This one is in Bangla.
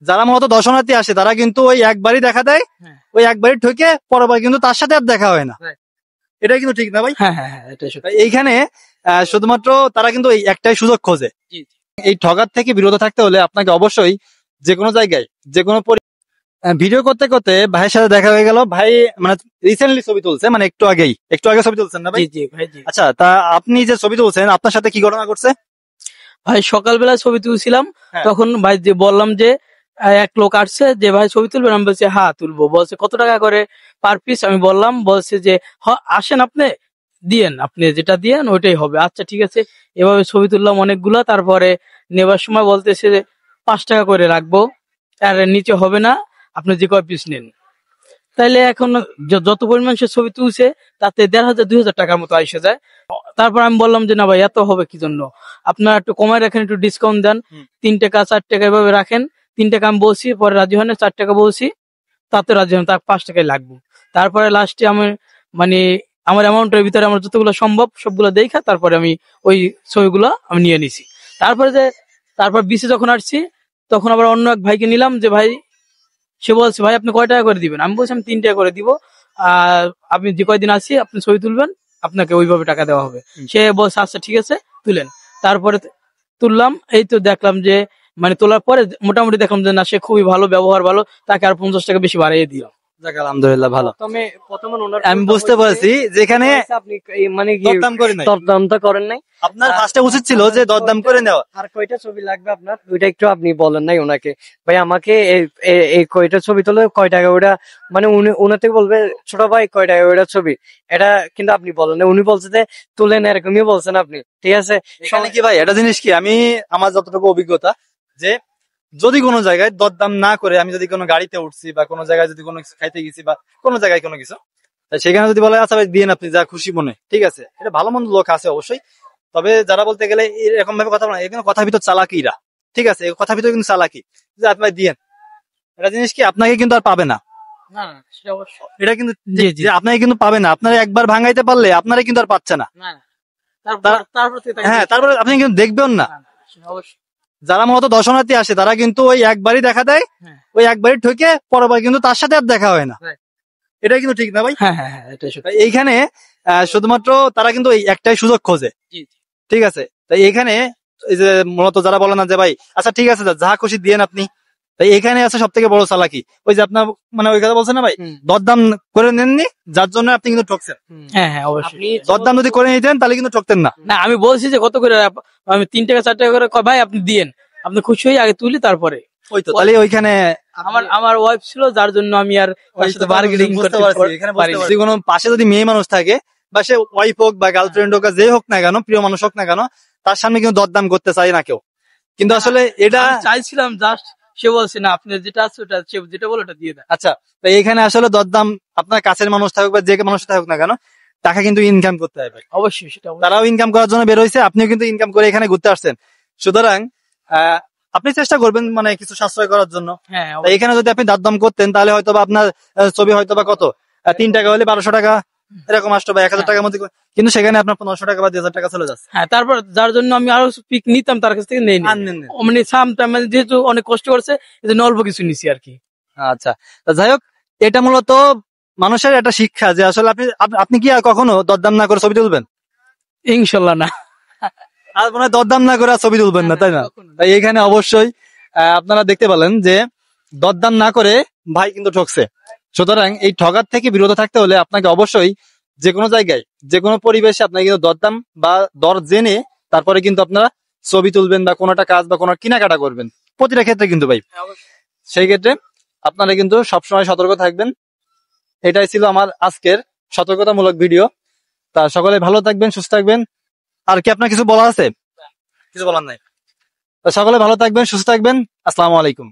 যারা মূলত দর্শনার্থী আসে তারা কিন্তু ওই একবারই দেখা দেয়, ওই একবারই ঠকে পরবার কিন্তু তার সাথে আর দেখা হয় না। এটা কিন্তু ঠিক না ভাই? হ্যাঁ হ্যাঁ হ্যাঁ, এটাই সত্যি। এইখানে শুধুমাত্র তারা কিন্তু এই একটাই সুযোগ খোঁজে। এই ঠগার থেকে বিরত থাকতে হলে আপনাকে অবশ্যই যে কোনো জায়গায় যে কোনো ভিডিও করতে করতে ভাইয়ের সাথে দেখা হয়ে গেল। ভাই মানে রিসেন্টলি ছবি তুলছে, মানে একটু আগে ছবি তুলছেন না ভাই? জি জি ভাই জি। আচ্ছা, তা আপনি যে ছবি তুলছেন আপনার সাথে কি ঘটনা ঘটছে? ভাই সকালবেলা ছবি তুলছিলাম, হ্যাঁ। তখন ভাই যে বললাম যে এক লোক আসছে যে ভাই ছবি তুলবেন, আমি বলছি হ্যাঁ তুলবো। বলছে কত টাকা করে পার পিস, আমি বললাম, বলছে যে আসেন আপনি দিয়েন, আপনি যেটা দিয়েন ওইটাই হবে। আচ্ছা ঠিক আছে, এভাবে ছবি তুললাম অনেকগুলা। তারপরে নেবার সময় বলতেছে যে 5 টাকা করে রাখবো, আর নিচে হবে না, আপনি যে কয় পিস নেন। তাইলে এখন যত পরিমাণ সে ছবি তুলছে তাতে 1500-2000 টাকার মতো আইসে যায়। তারপর আমি বললাম যে না ভাই এত হবে কি জন্য, আপনারা একটু কমায় রাখেন, একটু ডিসকাউন্ট দেন, 3 টাকা 4 টাকা এভাবে রাখেন। 3 টাকা আমি বলছি, পরে রাজি হয় না, 4 টাকা বলছি, তাতে রাজি হন, তার 5 টাকাই লাগবে। তারপরে লাস্টে আমি মানে আমার অ্যামাউন্টের ভিতরে আমার যতগুলো সম্ভব সবগুলো দেখা তারপরে আমি ওই ছবিগুলো আমি নিয়ে নিছি। তারপর বিচে যখন আসছি তখন আবার অন্য এক ভাইকে নিলাম, যে ভাই সে বলছে ভাই আপনি কয় টাকা করে দিবেন, আমি বলছি আমি 3 টাকা করে দিব, আর আপনি যে কয়দিন আসি আপনি ছবি তুলবেন, আপনাকে ওইভাবে টাকা দেওয়া হবে। সে বলছে আচ্ছা ঠিক আছে তুলেন। তারপরে তুললাম, এই তো দেখলাম যে মানে তোলার পরে মোটামুটি দেখলাম যে না সে খুবই ভালো, ব্যবহার ভালো, তাকে আর 50 টাকা বেশি বাড়িয়ে দিলাম। যাক আলহামদুলিল্লাহ, ভালো। আমি বুঝতে পারছি যেখানে আপনি মানে দরদাম করে নাই, দরদামটা করেন নাই। আপনার ফার্স্টে উচিত ছিল যে দরদাম করে নেওয়া। আর কয়টা ছবি লাগবে আপনার, ওইটা একটু আপনি বলেন নাই ওনাকে, ভাই আমাকে এই কয়টা ছবি তোলে কয় টাকা, ওটা মানে উনাতে বলবে ছোট ভাই কয় টাকা ওইটা ছবি, এটা কিন্তু আপনি বলেন না। উনি বলছে যে তুলেন, এরকমই বলছেন আপনি, ঠিক আছে? এখানে কি ভাই এটা জিনিস কি, আমি আমার যতটুকু অভিজ্ঞতা যে যদি কোনো জায়গায় দরদাম না করে আমি যদি কোনো গাড়িতে উঠছি বা কোনো জায়গায় যদি কোনো কিছু খাইতে গেছি বা কোনো জায়গায় কোনো কিছু, সেখানে যদি বলে আচ্ছা ভাই দিন আপনি যা খুশি মনে, ঠিক আছে, এটা ভালো মন্দ লোক আছে অবশ্যই। তবে যারা বলতে গেলে এরকম ভাবে কথা বলে এখানে কথা ভিতর চালাকিরা, ঠিক আছে, কথা ভিতর কিন্তু চালাকি, যে আপনি ভাই দিয়েন, এটা জিনিস কি আপনাকে কিন্তু আর পাবে না। এটা কিন্তু যে আপনাকে কিন্তু পাবে না, আপনারা একবার ভাঙাইতে পারলে আপনারা কিন্তু আর পাচ্ছে না। হ্যাঁ, তারপরে আপনি কিন্তু দেখবেন না। যারা মূলত দর্শনার্থী আসে তারা কিন্তু ওই একবারই দেখা দেয়, ওই একবারই ঠকে পরবার কিন্তু তার সাথে আর দেখা হয় না। এটা কিন্তু ঠিক না ভাই? হ্যাঁ হ্যাঁ হ্যাঁ, এটাই সত্যি। এইখানে শুধুমাত্র তারা কিন্তু এই একটাই সুযোগ খোঁজে, ঠিক আছে। তাই এখানে এই যে মূলত যারা বলে না যে ভাই আচ্ছা ঠিক আছে যা খুশি দিয়েন আপনি, তাই এখানে আছে সব থেকে বড় চালাকি। ওই যে আপনার মানে ওই কথা বলছেন না ভাই, দরদাম করে নেননি যার জন্য আপনি কিন্তু ঠকছেন। হ্যাঁ হ্যাঁ অবশ্যই, দরদাম যদি করে নিতেন তাহলে কিন্তু ঠকতেন না। না আমি বলছি যে কত করে, আমি 3 টাকা 4 টাকা করে ভাই আপনি দিয়েন, আপনি খুশি হয়ে আগে তুলি তারপরে। ওই তো তাহলে ওইখানে আমার ওয়াইফ ছিল যার জন্য আমি আর বার্গেনিং করতে পারি। যদি কোনো পাশে যদি মেয়ে মানুষ থাকে বা সে ওয়াইফ হোক বা গার্লফ্রেন্ড হোক যে হোক না কেন, প্রিয় মানুষ হোক না কেন, তার সামনে কিন্তু দরদাম করতে চায় না কেউ। কিন্তু আসলে এটা চাইছিলাম জাস্ট, সে বলছে না আপনি যেটা আছে ওটা, যেটা বলে ওটা দিয়ে দেন। আচ্ছা, তো এইখানে আসলে দরদাম আপনার কাছের মানুষ থাকুক বা যে মানুষ থাকুক না কেন, টাকা কিন্তু ইনকাম করতে হবে। অবশ্যই সেটা, তারাও ইনকাম করার জন্য বের হয়েছে, আপনিও কিন্তু ইনকাম করে এখানে ঘুরতে আসছেন। সুতরাং আপনি চেষ্টা করবেন মানে কিছু সাশ্রয় করার জন্য। হ্যাঁ, এখানে যদি আপনি দরদাম করতেন তাহলে হয়তো বা আপনার ছবি হয়তো বা কত 3 টাকা হলে 1200 টাকা এরকম আসতো বা 1000 টাকার মধ্যে, কিন্তু সেখানে আপনার 1500 টাকা বা 2000 টাকা চলে যাচ্ছে। হ্যাঁ, তারপর যার জন্য আমি আরো পিক নিতাম তার কাছ থেকে নেই, মানে সামটাইম যেহেতু অনেক কষ্ট করছে এজন্য অল্প কিছু নিছি আর কি। আচ্ছা, যাই হোক, এটা মূলত মানুষের একটা শিক্ষা যে আসলে আপনি কি আর কখনো দরদাম না করে ছবি তুলবেন? ইনশাল্লাহ না, আর মনে হয় দরদাম না করে ছবি তুলবেন না, তাই না? তাই এখানে অবশ্যই আপনারা দেখতে পেলেন যে দরদাম না করে ভাই কিন্তু ঠকছে। সুতরাং এই ঠগার থেকে বিরত থাকতে হলে আপনাকে অবশ্যই যে কোনো জায়গায় যে কোনো পরিবেশে আপনাকে কিন্তু দরদাম বা দর জেনে তারপরে কিন্তু আপনারা ছবি তুলবেন বা কোনো একটা কাজ বা কোনো কেনাকাটা করবেন, প্রতিটা ক্ষেত্রে কিন্তু ভাই। সেই ক্ষেত্রে আপনারা কিন্তু সবসময় সতর্ক থাকবেন। এটাই ছিল আমার আজকের সতর্কতামূলক ভিডিও। তা সকলে ভালো থাকবেন, সুস্থ থাকবেন। আর কি আপনার কিছু বলা আছে? কিছু বলার নাই। সকলে ভালো থাকবেন, সুস্থ থাকবেন। আসসালামু আলাইকুম।